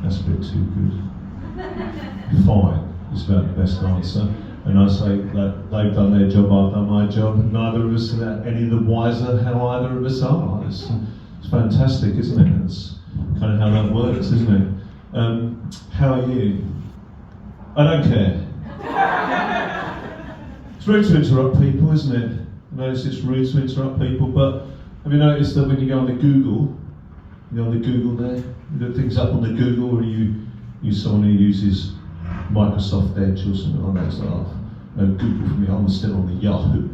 that's a bit too good. Fine, is about the best answer. And I say that they've done their job, I've done my job, and neither of us are any the wiser how either of us are. It's fantastic, isn't it? That's kind of how that works, isn't it? How are you? I don't care. It's rude to interrupt people, isn't it? I notice it's rude to interrupt people, but have you noticed that when you go on the Google, there, you look things up on the Google, or you use someone who uses Microsoft Edge or something like that, it's like, oh, no, Google for me, I'm still on the Yahoo.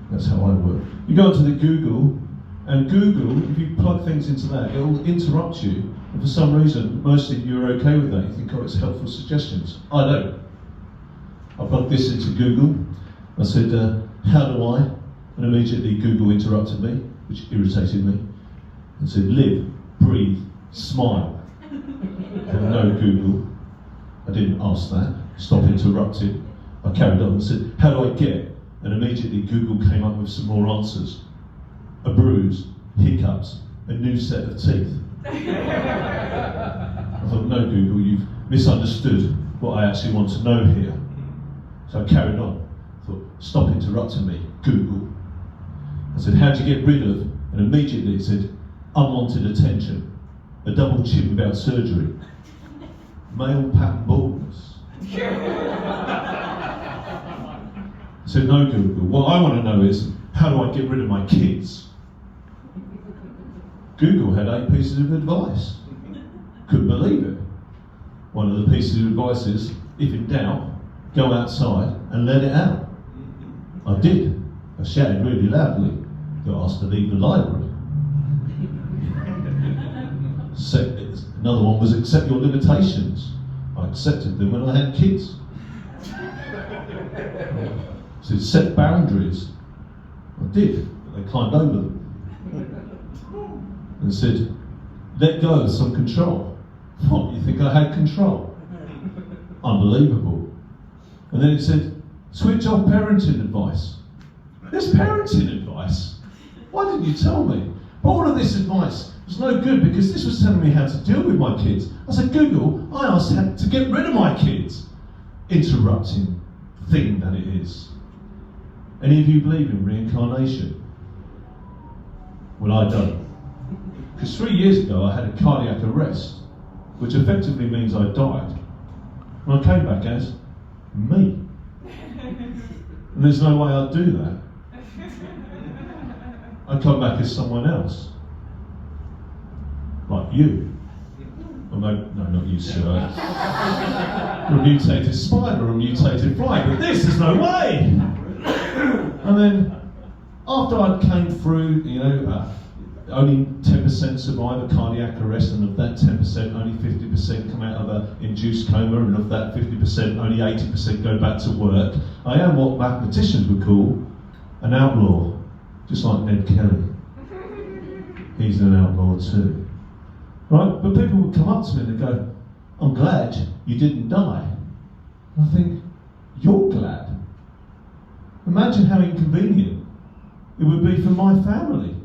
That's how I work. You go onto the Google, and Google, if you plug things into that, it'll interrupt you, and for some reason, most of you are okay with that. You think, oh, it's helpful suggestions. I don't. I plugged this into Google, I said, how do I? And immediately Google interrupted me, which irritated me, and said, live, breathe, smile. And no, Google, I didn't ask that. Stop interrupting. I carried on and said, how do I get? And immediately Google came up with some more answers. A bruise, hiccups, a new set of teeth. I thought, no, Google, you've misunderstood what I actually want to know here. So I carried on. I thought, stop interrupting me, Google. I said, how'd you get rid of? And immediately it said, unwanted attention, a double chin without surgery, male pattern baldness. I said, no, Google, what I want to know is, how do I get rid of my kids? Google had 8 pieces of advice. Couldn't believe it. One of the pieces of advice is, if in doubt, go outside and let it out. I did. I shouted really loudly. Got asked to leave the library. Another one was accept your limitations. I accepted them when I had kids. So set boundaries. I did, but they climbed over them. And said, let go of some control. What, you think I had control? Unbelievable. And then it said, switch off parenting advice. There's parenting advice. Why didn't you tell me? But all of this advice was no good because this was telling me how to deal with my kids. I said, Google, I asked how to get rid of my kids. Interrupting thing that it is. Any of you believe in reincarnation? Well, I don't. Because 3 years ago I had a cardiac arrest, which effectively means I died. And I came back as me. And there's no way I'd do that. I'd come back as someone else. Like you. Well, no, not you, sir. You're a mutated spider or a mutated fly, but this is no way! And then, after I came through, only 10% survive a cardiac arrest, and of that 10%, only 50% come out of an induced coma, and of that 50%, only 80% go back to work. I am what mathematicians would call an outlaw, just like Ned Kelly. He's an outlaw too. Right? But people would come up to me and they'd go, I'm glad you didn't die. And I think, you're glad? Imagine how inconvenient it would be for my family.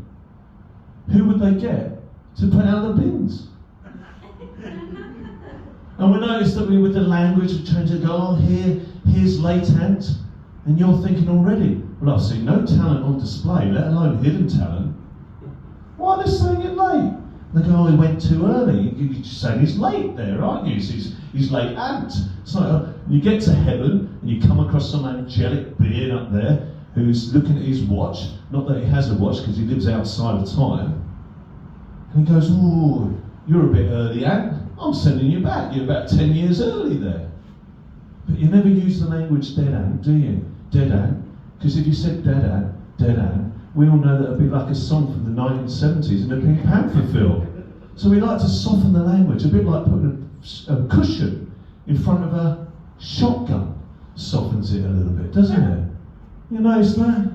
Who would they get to put out the bins? And we noticed that with the language, we're trying to go, oh, here's latent, and you're thinking already, well, I've seen no talent on display, let alone hidden talent. Why are they saying it late? They go, oh, he went too early. You're just saying he's late there, aren't you? So he's late ant. So you get to heaven, and you come across some angelic being up there who's looking at his watch, not that he has a watch because he lives outside of time, and he goes, oh, you're a bit early, Ant. I'm sending you back. You're about 10 years early there. But you never use the language dead ant, do you? Dead ant. Because if you said dead ant, we all know that it'd be like a song from the 1970s in a Pink Panther film. So we like to soften the language, a bit like putting a cushion in front of a shotgun. Softens it a little bit, doesn't it? You notice that?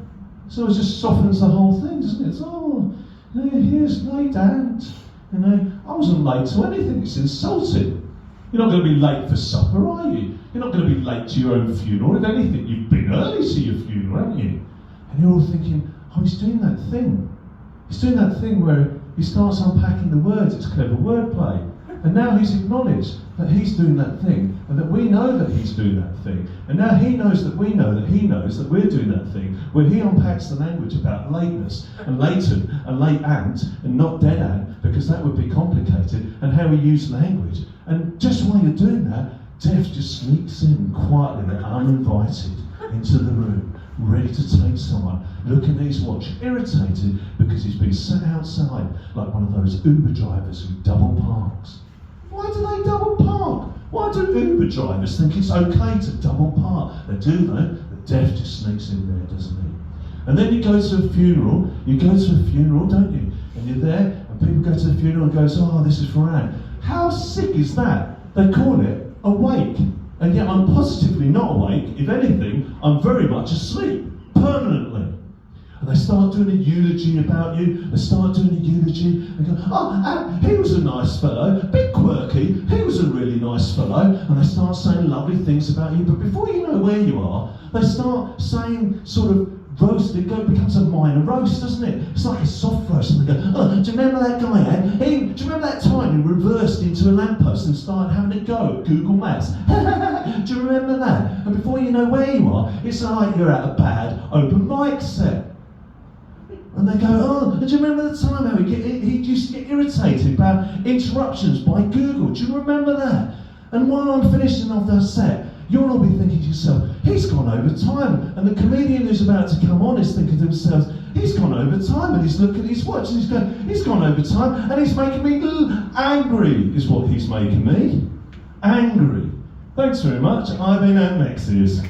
So it just softens the whole thing, doesn't it? It's, oh, here's late ant. I wasn't late to anything, it's insulting. You're not going to be late for supper, are you? You're not going to be late to your own funeral. If anything, you've been early to your funeral, haven't you? And you're all thinking, oh, he's doing that thing. He's doing that thing where he starts unpacking the words. It's clever wordplay. And now he's acknowledged that he's doing that thing, and that we know that he's doing that thing. And now he knows that we know that he knows that we're doing that thing, where he unpacks the language about lateness and latent and late ant and not dead ant, because that would be complicated, and how we use language. And just while you're doing that, Dev just sneaks in quietly and uninvited into the room, ready to take someone, looking at his watch, irritated because he's been sat outside like one of those Uber drivers who double parks. Why do they double park? Why do Uber drivers think it's okay to double park? They do though. The Dev just sneaks in there, doesn't he? And then you go to a funeral. You go to a funeral, don't you? And you're there, and people go to the funeral and goes, oh, this is for Anne. How sick is that? They call it awake. And yet I'm positively not awake. If anything, I'm very much asleep, permanently. And they start doing a eulogy about you. They start doing a eulogy. They go, oh, he was a nice fellow, bit quirky. He was a really nice fellow. And they start saying lovely things about you. But before you know where you are, they start saying sort of roast. It becomes a minor roast, doesn't it? It's like a soft roast. And they go, oh, do you remember that guy, Ed? Do you remember that time he reversed into a lamppost and started having a go at Google Maps? Do you remember that? And before you know where you are, it's like you're at a bad open mic set. And they go, oh, do you remember the time how he used to get irritated about interruptions by Google? Do you remember that? And while I'm finishing off that set, you'll all be thinking to yourself, he's gone over time. And the comedian who's about to come on is thinking to themselves, he's gone over time. And he's looking at his watch and he's going, he's gone over time. And he's making me angry, is what he's making me. Angry. Thanks very much. I've been Ant Mexius.